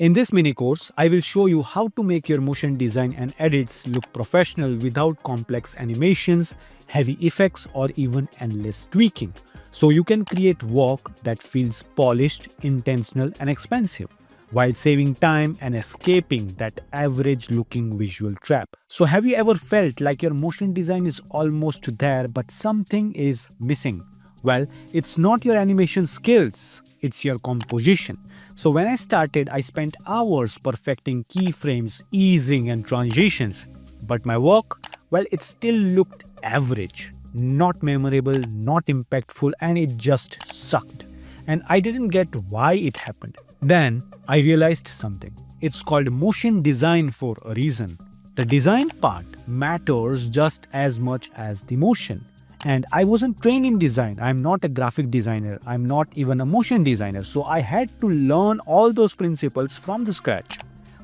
In this mini course, I will show you how to make your motion design and edits look professional without complex animations, heavy effects, or even endless tweaking. So you can create work that feels polished, intentional, and expensive, while saving time and escaping that average looking visual trap. So, have you ever felt like your motion design is almost there but something is missing? Well, it's not your animation skills, it's your composition. So, when I started, I spent hours perfecting keyframes, easing, and transitions. But my work, well, it still looked average, not memorable, not impactful, and it just sucked. And I didn't get why it happened. Then I realized something. It's called motion design for a reason. The design part matters just as much as the motion. And I wasn't trained in design. I'm not a graphic designer. I'm not even a motion designer. So I had to learn all those principles from the scratch.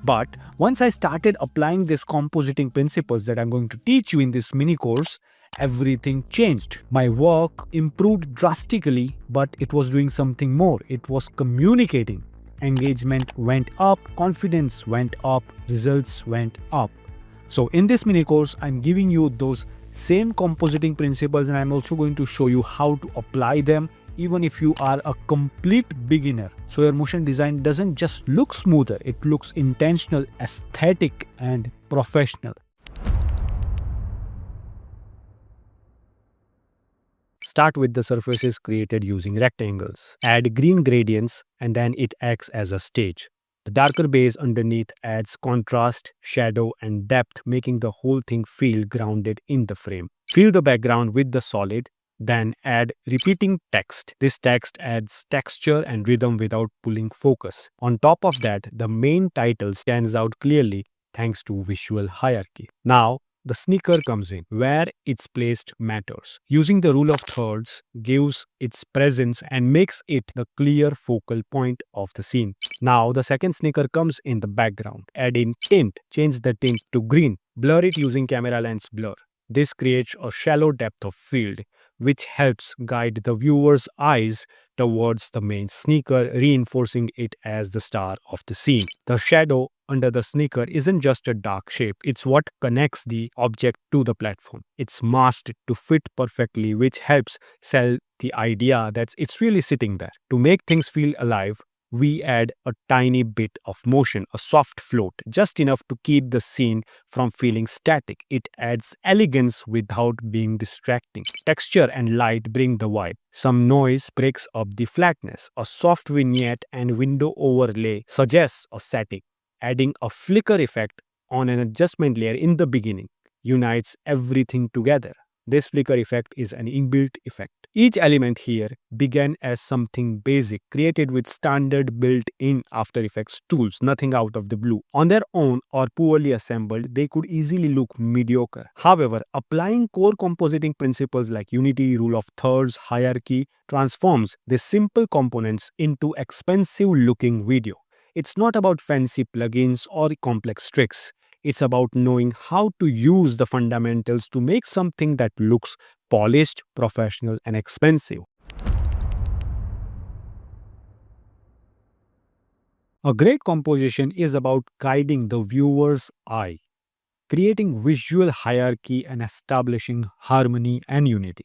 But once I started applying these compositing principles that I'm going to teach you in this mini course, everything changed. My work improved drastically, but it was doing something more. It was communicating. Engagement went up, confidence went up, results went up. So in this mini course, I'm giving you those same compositing principles, and I'm also going to show you how to apply them even if you are a complete beginner. So your motion design doesn't just look smoother, it looks intentional, aesthetic, and professional. Start with the surfaces created using rectangles. Add green gradients and then it acts as a stage. The darker base underneath adds contrast, shadow, and depth, making the whole thing feel grounded in the frame. Fill the background with the solid, then add repeating text. This text adds texture and rhythm without pulling focus. On top of that, the main title stands out clearly thanks to visual hierarchy. Now, the sneaker comes in. Where it's placed matters. Using the rule of thirds gives its presence and makes it the clear focal point of the scene. Now the second sneaker comes in the background. Add in tint. Change the tint to green. Blur it using camera lens blur. This creates a shallow depth of field, which helps guide the viewer's eyes towards the main sneaker, reinforcing it as the star of the scene. The shadow under the sneaker isn't just a dark shape, it's what connects the object to the platform. It's masked to fit perfectly, which helps sell the idea that it's really sitting there. To make things feel alive, we add a tiny bit of motion, a soft float, just enough to keep the scene from feeling static. It adds elegance without being distracting. Texture and light bring the vibe. Some noise breaks up the flatness. A soft vignette and window overlay suggests a setting. Adding a flicker effect on an adjustment layer in the beginning unites everything together. This flicker effect is an inbuilt effect. Each element here began as something basic, created with standard built-in After Effects tools, nothing out of the blue. On their own or poorly assembled, they could easily look mediocre. However, applying core compositing principles like unity, rule of thirds, hierarchy transforms these simple components into expensive-looking video. It's not about fancy plugins or complex tricks. It's about knowing how to use the fundamentals to make something that looks polished, professional, and expensive. A great composition is about guiding the viewer's eye, creating visual hierarchy, and establishing harmony and unity.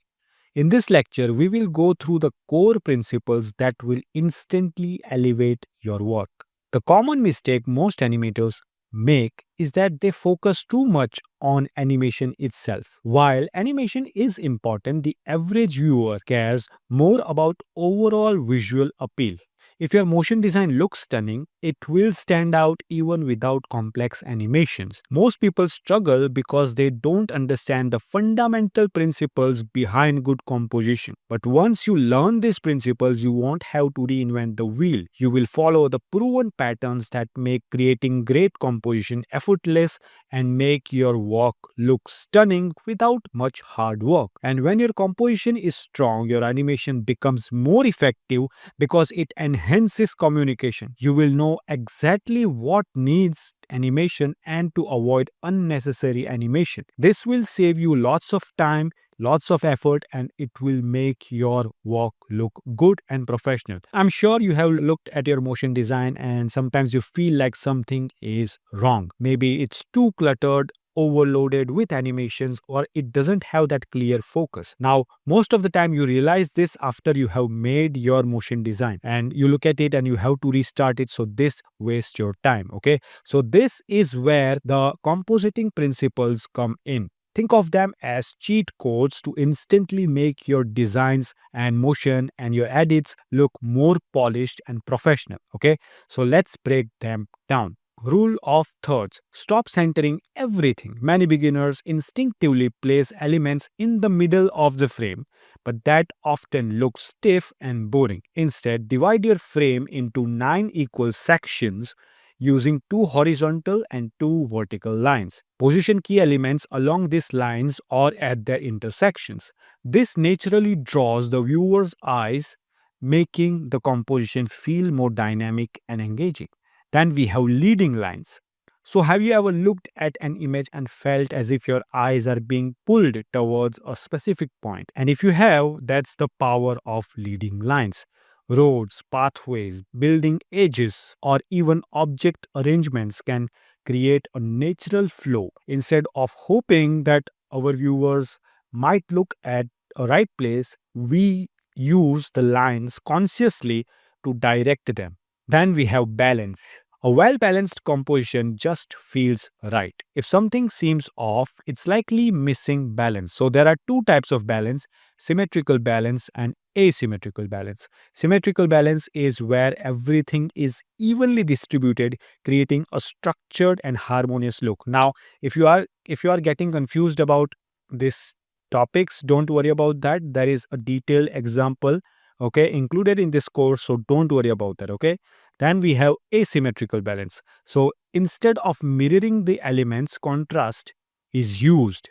In this lecture, we will go through the core principles that will instantly elevate your work. The common mistake most animators make is that they focus too much on animation itself. While animation is important, the average viewer cares more about overall visual appeal. If your motion design looks stunning, it will stand out even without complex animations. Most people struggle because they don't understand the fundamental principles behind good composition. But once you learn these principles, you won't have to reinvent the wheel. You will follow the proven patterns that make creating great composition effortless and make your work look stunning without much hard work. And when your composition is strong, your animation becomes more effective because it enhances communication. You will know exactly what needs animation and to avoid unnecessary animation. This will save you lots of time, lots of effort, and it will make your work look good and professional. I'm sure you have looked at your motion design and sometimes you feel like something is wrong. Maybe it's too cluttered, overloaded with animations, or it doesn't have that clear focus. Now, most of the time you realize this after you have made your motion design and you look at it and you have to restart it. So this wastes your time. Okay. So this is where the compositing principles come in. Think of them as cheat codes to instantly make your designs and motion and your edits look more polished and professional. Okay, so let's break them down. Rule of thirds. Stop centering everything. Many beginners instinctively place elements in the middle of the frame, but that often looks stiff and boring. Instead, divide your frame into 9 equal sections using 2 horizontal and 2 vertical lines. Position key elements along these lines or at their intersections. This naturally draws the viewer's eyes, making the composition feel more dynamic and engaging. Then we have leading lines. So, have you ever looked at an image and felt as if your eyes are being pulled towards a specific point? And if you have, that's the power of leading lines. Roads, pathways, building edges, or even object arrangements can create a natural flow. Instead of hoping that our viewers might look at a right place, we use the lines consciously to direct them. Then we have balance. A well balanced composition just feels right. If something seems off, it's likely missing balance. So there are two types of balance: symmetrical balance and asymmetrical balance. Symmetrical balance is where everything is evenly distributed, creating a structured and harmonious look. Now, if you are getting confused about this topics, don't worry about that. There is a detailed example, okay, included in this course, so don't worry about that. Okay, then we have asymmetrical balance. So instead of mirroring the elements, contrast is used.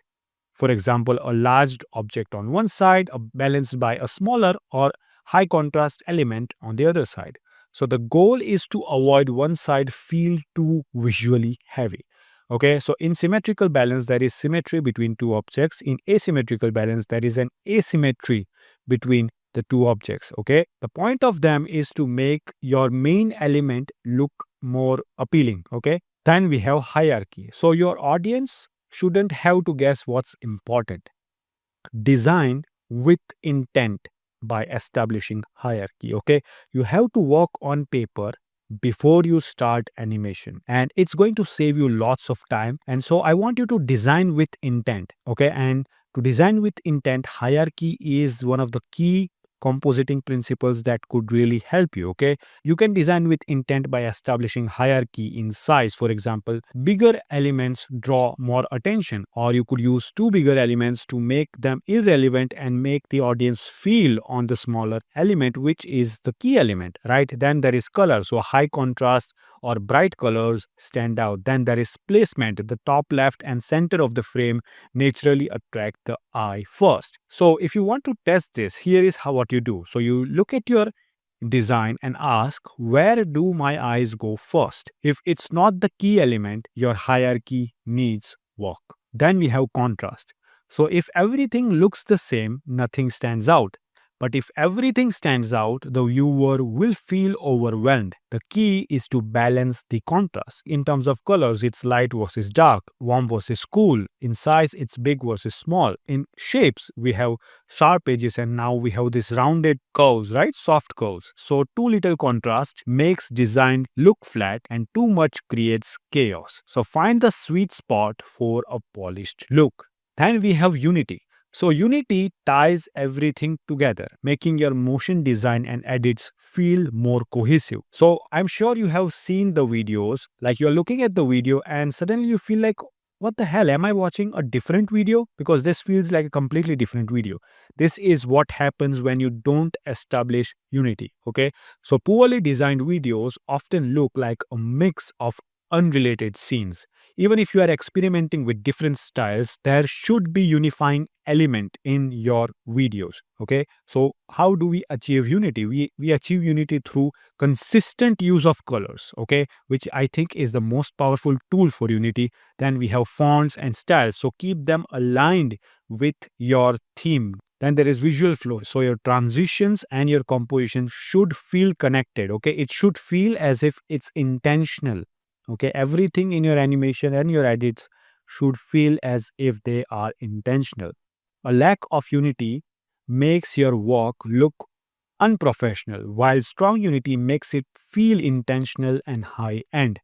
For example, a large object on one side balanced by a smaller or high contrast element on the other side. So the goal is to avoid one side feel too visually heavy. Okay, so in symmetrical balance, there is symmetry between two objects. In asymmetrical balance, there is an asymmetry between the two objects. Okay, the point of them is to make your main element look more appealing. Okay, then we have hierarchy. So your audience shouldn't have to guess what's important. Design with intent by establishing hierarchy. Okay, you have to work on paper before you start animation, and it's going to save you lots of time. And so I want you to design with intent. Okay, and to design with intent, hierarchy is one of the key compositing principles that could really help you. Okay, you can design with intent by establishing hierarchy in size. For example, bigger elements draw more attention, or you could use two bigger elements to make them irrelevant and make the audience feel on the smaller element, which is the key element, right? Then there is color. So high contrast or bright colors stand out. Then there is placement. The top left and center of the frame naturally attract the eye first. So if you want to test this, here is how what you do. So you look at your design and ask, where do my eyes go first? If it's not the key element, your hierarchy needs work. Then we have contrast. So if everything looks the same, nothing stands out. But if everything stands out, the viewer will feel overwhelmed. The key is to balance the contrast. In terms of colors, it's light versus dark, warm versus cool. In size, it's big versus small. In shapes, we have sharp edges, and now we have this rounded curves, right? Soft curves. So too little contrast makes design look flat, and too much creates chaos. So find the sweet spot for a polished look. Then we have unity. So unity ties everything together, making your motion design and edits feel more cohesive. So I'm sure you have seen the videos, like you're looking at the video and suddenly you feel like, what the hell, am I watching a different video? Because this feels like a completely different video. This is what happens when you don't establish unity. Okay, so poorly designed videos often look like a mix of unrelated scenes. Even if you are experimenting with different styles, there should be unifying element in your videos. Okay, so how do we achieve unity? We achieve unity through consistent use of colors, okay, which I think is the most powerful tool for unity. Then we have fonts and styles, so keep them aligned with your theme. Then there is visual flow, so your transitions and your composition should feel connected. Okay, it should feel as if it's intentional. Okay, everything in your animation and your edits should feel as if they are intentional. A lack of unity makes your work look unprofessional, while strong unity makes it feel intentional and high end.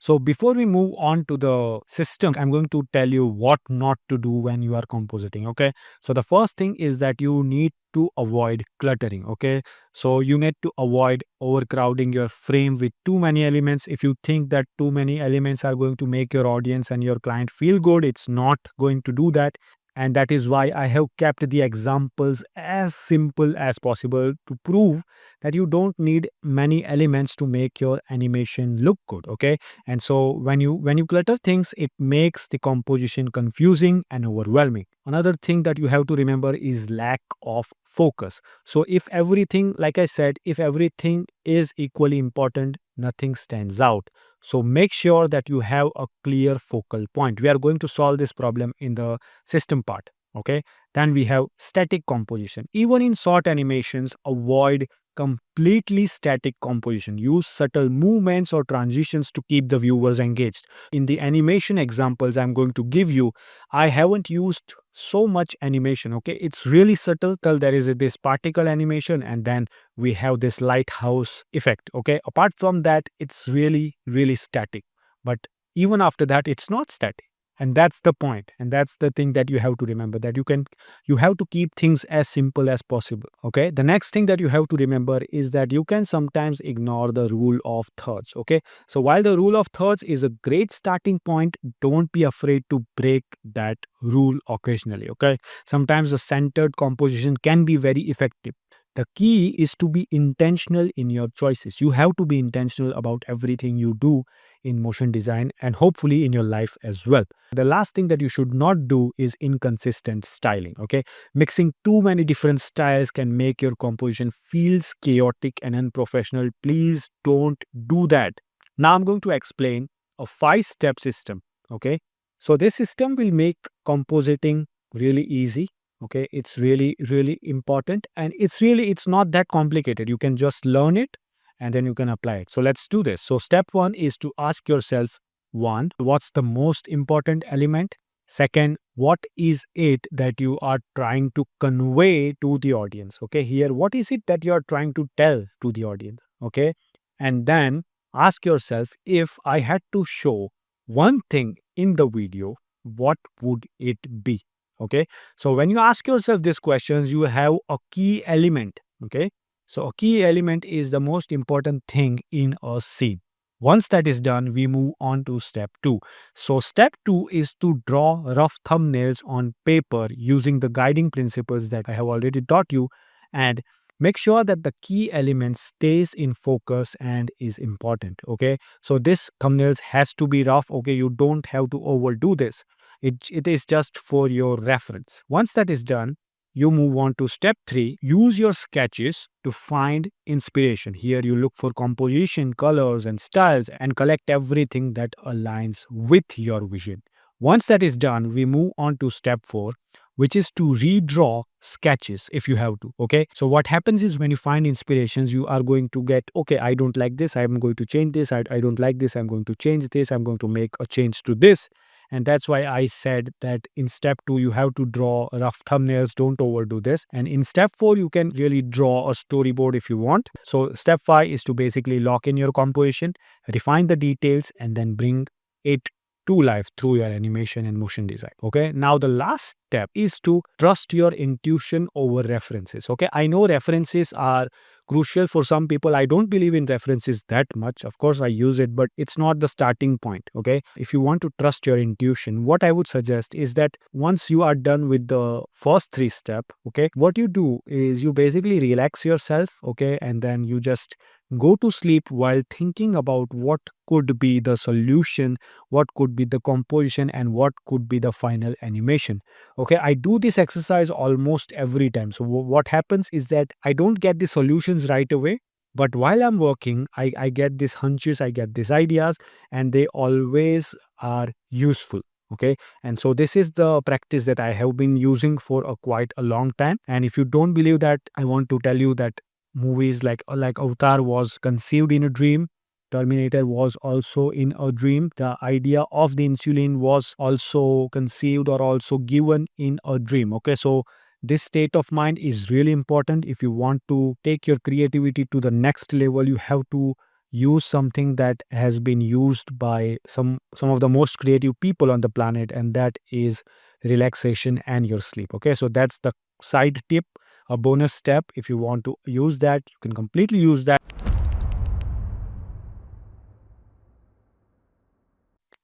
So before we move on to the system, I'm going to tell you what not to do when you are compositing. Okay. So the first thing is that you need to avoid cluttering. Okay. So you need to avoid overcrowding your frame with too many elements. If you think that too many elements are going to make your audience and your client feel good, it's not going to do that. And that is why I have kept the examples as simple as possible to prove that you don't need many elements to make your animation look good. Okay, and so when you clutter things, it makes the composition confusing and overwhelming. Another thing that you have to remember is lack of focus. So if everything, like I said, if everything is equally important, nothing stands out. So make sure that you have a clear focal point. We are going to solve this problem in the system part. Okay, then we have static composition. Even in short animations, avoid completely static composition. Use subtle movements or transitions to keep the viewers engaged. In the animation examples I'm going to give you, I haven't used so much animation. Okay, it's really subtle till there is this particle animation, and then we have this lighthouse effect. Okay, apart from that, it's really static. But even after that, it's not static. And that's the point. And that's the thing that you have to remember, that you have to keep things as simple as possible. Okay, the next thing that you have to remember is that you can sometimes ignore the rule of thirds. Okay, so while the rule of thirds is a great starting point, don't be afraid to break that rule occasionally. Okay, sometimes a centered composition can be very effective. The key is to be intentional in your choices. You have to be intentional about everything you do in motion design, and hopefully in your life as well. The last thing that you should not do is inconsistent styling. Okay, mixing too many different styles can make your composition feels chaotic and unprofessional. Please don't do that. Now I'm going to explain a 5-step system. Okay, so this system will make compositing really easy. Okay, it's really important, and it's not that complicated. You can just learn it and then you can apply it. So let's do this. So step 1 is to ask yourself, one, what's the most important element? Second, what is it that you are trying to convey to the audience? Okay, here, what is it that you are trying to tell to the audience? Okay, and then ask yourself, if I had to show one thing in the video, what would it be? Okay, so when you ask yourself these questions, you have a key element. Okay, so a key element is the most important thing in a scene. Once that is done, we move on to step 2. So step 2 is to draw rough thumbnails on paper using the guiding principles that I have already taught you, and make sure that the key element stays in focus and is important. Okay, so this thumbnails has to be rough. Okay, you don't have to overdo this. It is just for your reference. Once that is done, you move on to step 3. Use your sketches to find inspiration. Here you look for composition, colors, and styles, and collect everything that aligns with your vision. Once that is done, we move on to step 4, which is to redraw sketches if you have to. Okay, so what happens is, when you find inspirations, you are going to get, okay, I don't like this, I'm going to change this. I don't like this, I'm going to change this, I'm going to make a change to this. And that's why I said that in step 2, you have to draw rough thumbnails. Don't overdo this. And in step 4, you can really draw a storyboard if you want. So step 5 is to basically lock in your composition, refine the details, and then bring it to life through your animation and motion design. Okay, now the last step is to trust your intuition over references. Okay, I know references are crucial for some people. I don't believe in references that much. Of course, I use it, but it's not the starting point. Okay, if you want to trust your intuition, what I would suggest is that once you are done with the first 3 steps, okay, what you do is you basically relax yourself. Okay, and then you just go to sleep while thinking about what could be the solution, what could be the composition, and what could be the final animation. Okay, I do this exercise almost every time. So, what happens is that I don't get the solutions right away. But while I'm working, I get these hunches, I get these ideas, and they always are useful. Okay, and so this is the practice that I have been using for a quite a long time. And if you don't believe that, I want to tell you that movies like Avatar was conceived in a dream. Terminator was also in a dream. The idea of the insulin was also conceived or also given in a dream. Okay, so this state of mind is really important. If you want to take your creativity to the next level, you have to use something that has been used by some of the most creative people on the planet, and that is relaxation and your sleep. Okay, so that's the side tip, a bonus step. If you want to use that, you can completely use that.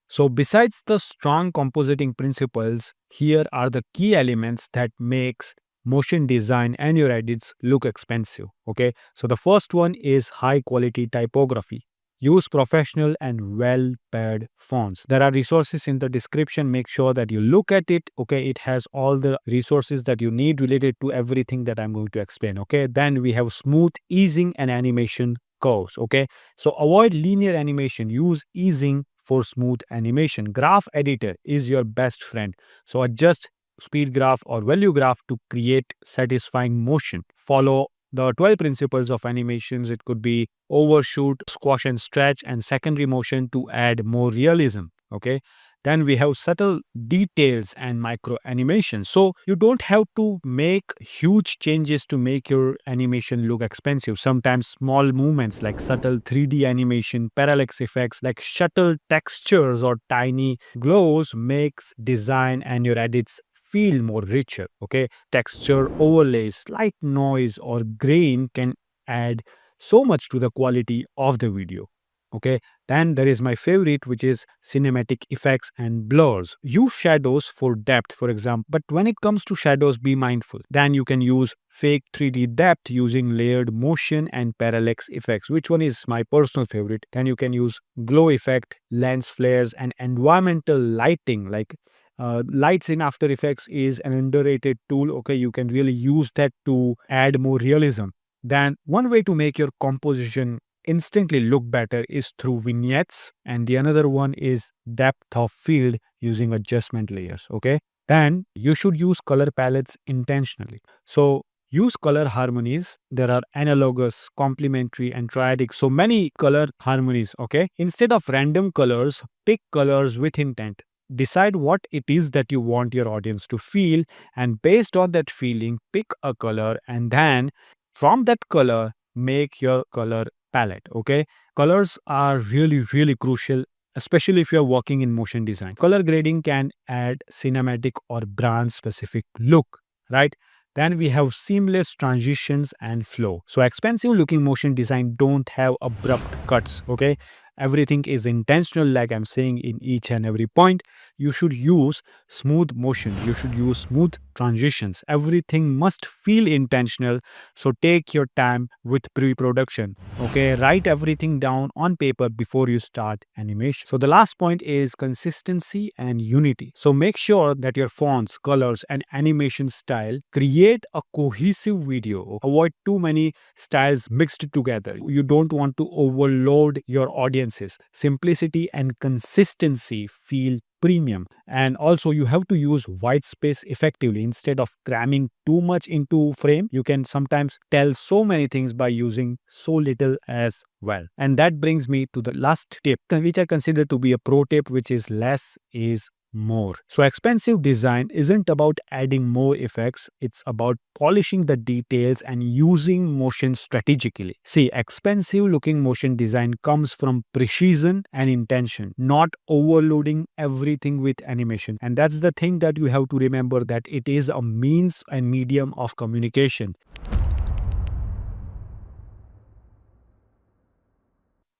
So besides the strong compositing principles, here are the key elements that makes motion design and your edits look expensive. Okay, so the first one is high quality typography. Use professional and well paired fonts. There are resources in the description. Make sure that you look at it. Okay, it has all the resources that you need related to everything that I'm going to explain. Okay, then we have smooth easing and animation curves. Okay, so avoid linear animation, use easing for smooth animation. Graph editor is your best friend. So adjust speed graph or value graph to create satisfying motion. Follow the 12 principles of animations. It could be overshoot, squash and stretch, and secondary motion to add more realism. Okay. Then we have subtle details and micro animations. So you don't have to make huge changes to make your animation look expensive. Sometimes small movements like subtle 3D animation, parallax effects like shuttle textures or tiny glows makes design and your edits feel more richer. Okay, texture overlays, slight noise or grain can add so much to the quality of the video. Okay, then there is my favorite, which is cinematic effects and blurs. Use shadows for depth, for example. But when it comes to shadows, be mindful. Then you can use fake 3D depth using layered motion and parallax effects. Which one is my personal favorite? Then you can use glow effect, lens flares, and environmental lighting. Like lights in After Effects is an underrated tool. Okay, you can really use that to add more realism. Then one way to make your composition instantly look better is through vignettes, and the another one is depth of field using adjustment layers. Okay, then you should use color palettes intentionally. So use color harmonies. There are analogous, complementary, and triadic, so many color harmonies. Okay, instead of random colors, pick colors with intent. Decide what it is that you want your audience to feel, and based on that feeling, pick a color, and then from that color make your color palette. Okay, colors are really crucial, especially if you're working in motion design. Color grading can add cinematic or brand specific look, right? Then we have seamless transitions and flow. So expensive looking motion design don't have abrupt cuts. Okay, everything is intentional, like I'm saying in each and every point. You should use smooth motion, you should use smooth transitions. Everything must feel intentional. So take your time with pre-production. Okay, write everything down on paper before you start animation. So the last point is consistency and unity. So make sure that your fonts, colors, and animation style create a cohesive video. Avoid too many styles mixed together. You don't want to overload your audiences. Simplicity and consistency feel premium. And also you have to use white space effectively. Instead of cramming too much into frame, you can sometimes tell so many things by using so little as well. And that brings me to the last tip, which I consider to be a pro tip, which is less is more. So expensive design isn't about adding more effects, it's about polishing the details and using motion strategically. See, expensive looking motion design comes from precision and intention, not overloading everything with animation. And that's the thing that you have to remember, that it is a means and medium of communication.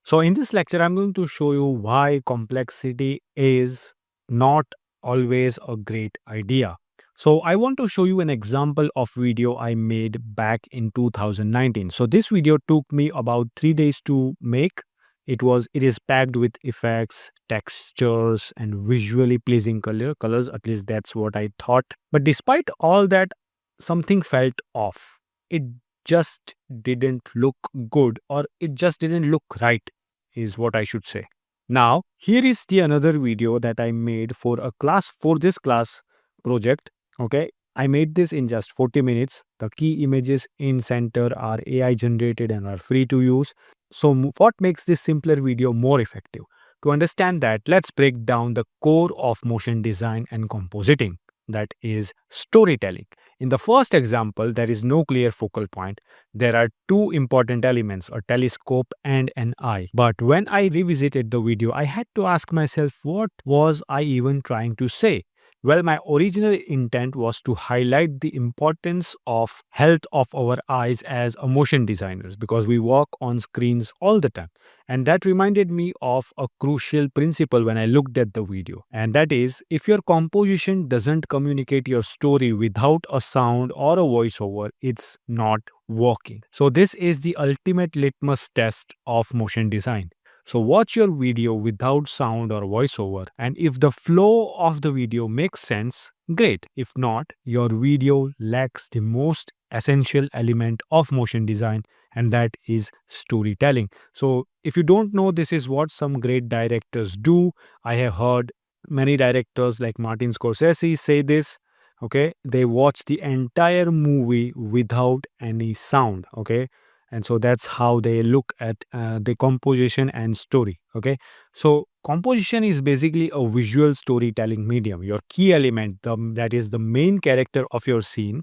So in this lecture, I'm going to show you why complexity is not always a great idea. So I want to show you an example of video I made back in 2019. So this video took me about 3 days to make. It is packed with effects, textures and visually pleasing colors, at least that's what I thought. But despite all that, something felt off. It just didn't look good, or it just didn't look right, is what I should say. Now, here is the another video that I made for this class project. Okay, I made this in just 40 minutes. The key images in center are AI generated and are free to use. So what makes this simpler video more effective? To understand that, let's break down the core of motion design and compositing, that is storytelling. In the first example, there is no clear focal point. There are two important elements, a telescope and an eye. But when I revisited the video, I had to ask myself, what was I even trying to say? Well, my original intent was to highlight the importance of health of our eyes as a motion designers, because we work on screens all the time. And that reminded me of a crucial principle when I looked at the video. And that is, if your composition doesn't communicate your story without a sound or a voiceover, it's not working. So this is the ultimate litmus test of motion design. So watch your video without sound or voiceover, and if the flow of the video makes sense, great. If not, your video lacks the most essential element of motion design, and that is storytelling. So if you don't know, this is what some great directors do. I have heard many directors like Martin Scorsese say this. Okay, they watch the entire movie without any sound. Okay, and so that's how they look at the composition and story. Okay, so composition is basically a visual storytelling medium. Your key element, that is the main character of your scene,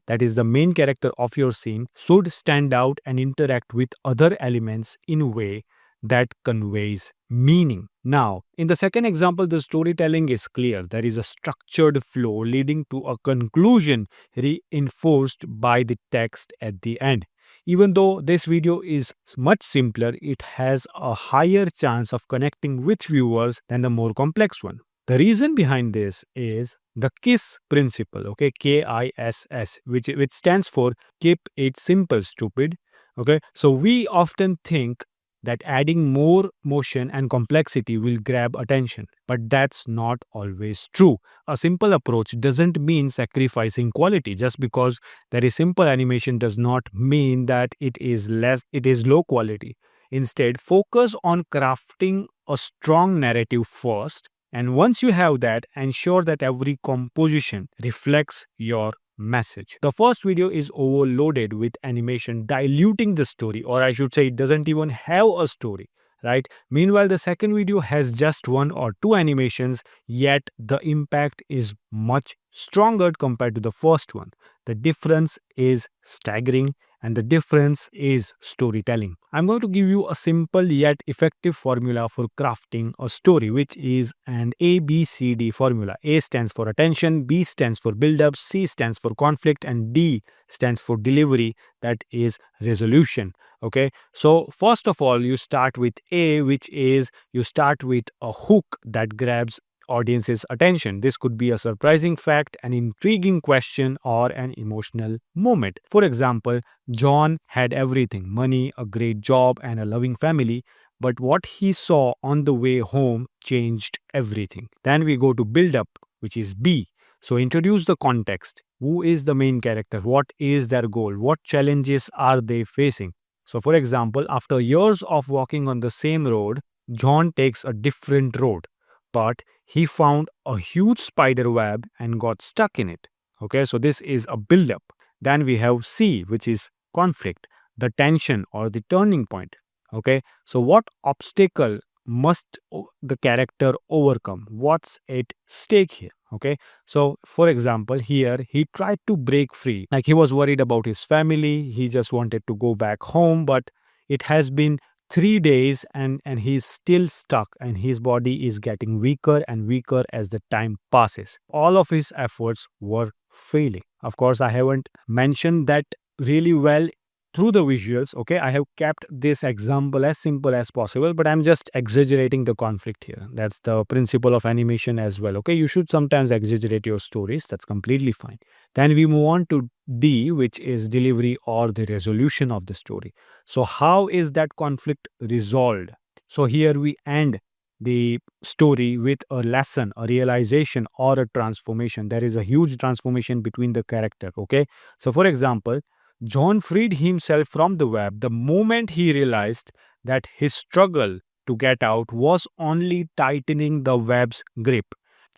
should stand out and interact with other elements in a way that conveys meaning. Now, in the second example, the storytelling is clear. There is a structured flow leading to a conclusion reinforced by the text at the end. Even though this video is much simpler, it has a higher chance of connecting with viewers than the more complex one. The reason behind this is the KISS principle, okay, KISS, which stands for keep it simple, stupid. Okay, so we often think that adding more motion and complexity will grab attention, but that's not always true. A simple approach doesn't mean sacrificing quality. Just because there is simple animation does not mean that it is low quality. Instead, focus on crafting a strong narrative first, and once you have that, ensure that every composition reflects your message. The first video is overloaded with animation diluting the story, or I should say it doesn't even have a story, right? Meanwhile, the second video has just one or two animations, yet the impact is much stronger compared to the first one. The difference is staggering, and the difference is storytelling. I'm going to give you a simple yet effective formula for crafting a story, which is an ABCD formula. A stands for attention, B stands for build up, C stands for conflict, and D stands for delivery, that is resolution. Okay, so first of all, you start with A, which is you start with a hook that grabs audience's attention. This could be a surprising fact, an intriguing question, or an emotional moment. For example, John had everything: money, a great job, and a loving family. But what he saw on the way home changed everything. Then we go to build up, which is B. So introduce the context. Who is the main character? What is their goal? What challenges are they facing? So, for example, after years of walking on the same road, John takes a different road, but he found a huge spider web and got stuck in it. Okay, so this is a build up. Then we have C, which is conflict, the tension or the turning point. Okay, so what obstacle must the character overcome? What's at stake here? Okay, so for example, here he tried to break free, like he was worried about his family, he just wanted to go back home, but it has been 3 days and he's still stuck, and his body is getting weaker and weaker as the time passes. All of his efforts were failing. Of course, I haven't mentioned that really well through the visuals. Okay, I have kept this example as simple as possible, but I'm just exaggerating the conflict here. That's the principle of animation as well. Okay, you should sometimes exaggerate your stories. That's completely fine. Then we move on to D, which is delivery or the resolution of the story. So how is that conflict resolved? So here we end the story with a lesson, a realization, or a transformation. There is a huge transformation between the character. Okay, so for example, John freed himself from the web the moment he realized that his struggle to get out was only tightening the web's grip.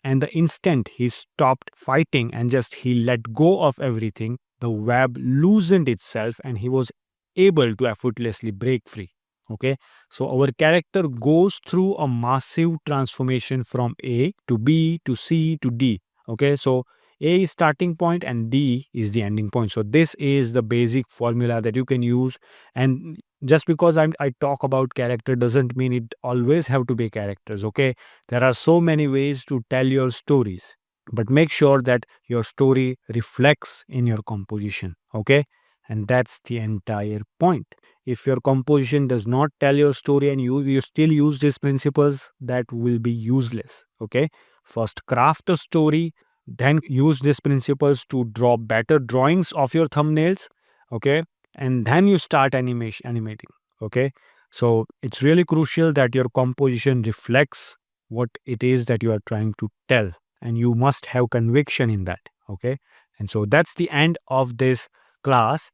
And the instant he stopped fighting and just he let go of everything, the web loosened itself and he was able to effortlessly break free. Okay, so our character goes through a massive transformation from A to B to C to D. Okay, so A is starting point and D is the ending point. So this is the basic formula that you can use. And just because I talk about character doesn't mean it always have to be characters. Okay, there are so many ways to tell your stories, but make sure that your story reflects in your composition. Okay, and that's the entire point. If your composition does not tell your story and you still use these principles, that will be useless. Okay, first craft a story, then use these principles to draw better drawings of your thumbnails. Okay, and then you start animating. Okay, so it's really crucial that your composition reflects what it is that you are trying to tell, and you must have conviction in that. Okay, and so that's the end of this class.